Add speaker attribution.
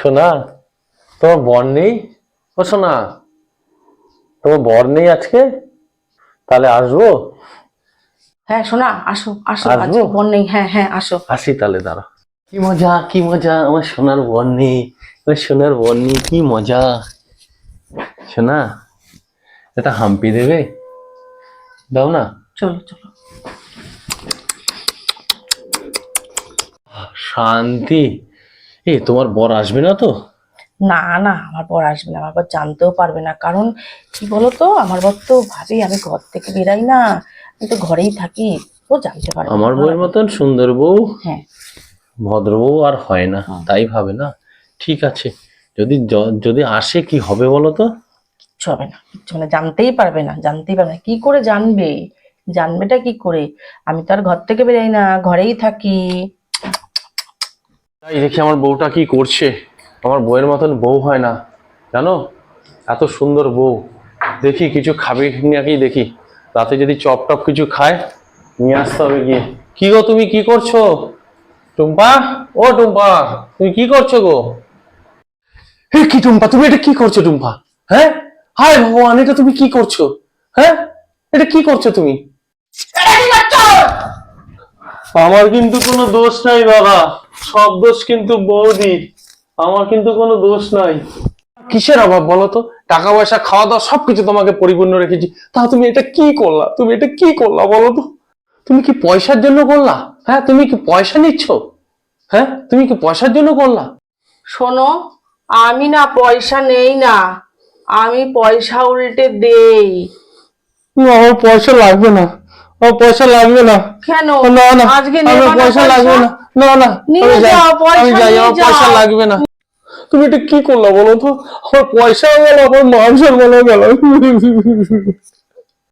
Speaker 1: সোনা, তোমার বর নেই? ও সোনা, তোমার বর নেই আজকে? তাহলে আসবো?
Speaker 2: হ্যাঁ সোনা, আসো আসো,
Speaker 1: আসবো?
Speaker 2: আজকে বর নেই। হ্যাঁ হ্যাঁ, আসো।
Speaker 1: আসি তাহলে, দাঁড়া। কি মজা, কি মজা, আমার সোনার বর নেই, আমার সোনার বর নেই, কি মজা। সোনা, এটা হাম্পি দেবে? দাও না।
Speaker 2: চলো চলো।
Speaker 1: শান্তি। তোমার বর আসবে না তো?
Speaker 2: না না, আমার বর আসবে না, আমার বর জানতেও পারবে না। কারণ কি বলতো, আমার বর তো ভাবি আমি ঘর থেকে বেরাই না, আমি তো ঘরেই থাকি। ও জানতে পারবে না,
Speaker 1: আমার
Speaker 2: ভালো
Speaker 1: বউয়ের
Speaker 2: লাগে।
Speaker 1: মতন সুন্দর বউ,
Speaker 2: হ্যাঁ।
Speaker 1: ভদ্র বউ আর হয় না,
Speaker 2: হুম।
Speaker 1: তাই ভাবে না? ঠিক আছে, যদি যদি আসে কি হবে বলো তো?
Speaker 2: কিচ্ছু হবে না, কিচ্ছু মানে জানতেই পারবে না, জানতেই পারবে না। কি করে জানবে? জানবেটা কি করে? আমি তো আর ঘর থেকে বেরাই না, ঘরেই থাকি।
Speaker 1: তাই দেখি আমার বউটা কি করছে। আমার বউয়ের মতন বউ হয় না, জানো? এত সুন্দর বউ। দেখি কিছু খাবে নাকি, দেখি রাতে যদি চপ টপ কিছু খায় নিয়ে আসতে হবে গিয়ে। কি গো, তুমি কি করছো? টুম্পা, ও টুম্পা, তুমি কি করছো গো? হে কি টুম্পা, তুমি এটা কি করছো টুম্পা? হ্যাঁ, হায় ভগবান, এটা তুমি কি করছো? হ্যাঁ, এটা কি করছো তুমি? আমার কিন্তু কোনো দোষ নাই বাবা, সব দোষ কিন্তু বৌদি, আমার কিন্তু কোনো দোষ নাই। কিসের অভাব বলো তো? টাকা পয়সা, খাওয়া দাওয়া সবকিছু তোমাকে পরিপূর্ণ রেখেছি, তা তুমি এটা কি করলা? তুমি এটা কি করলা বলো তো? তুমি কি পয়সার জন্য করলা? হ্যাঁ, তুমি কি পয়সা নিচ্ছ? হ্যাঁ, তুমি কি পয়সার জন্য করলা?
Speaker 2: শোনো, আমি না পয়সা নেই না, আমি পয়সা উল্টে দেই।
Speaker 1: না, আমার পয়সা লাগবে না, আমার পয়সা লাগবে না।
Speaker 2: কেন?
Speaker 1: না না,
Speaker 2: আজকে
Speaker 1: আমার
Speaker 2: নেবা না
Speaker 1: পয়সা লাগবে না। না না,
Speaker 2: নিয়ে
Speaker 1: আমি যাই,
Speaker 2: যাও,
Speaker 1: আমি
Speaker 2: পয়সা
Speaker 1: যাই,
Speaker 2: নিয়ে
Speaker 1: আমার পয়সা
Speaker 2: যাও।
Speaker 1: লাগবে না। তুমি এটা কি করলা বলো তো? আমার পয়সাও গেল, আমার মান সম্মানও গেল।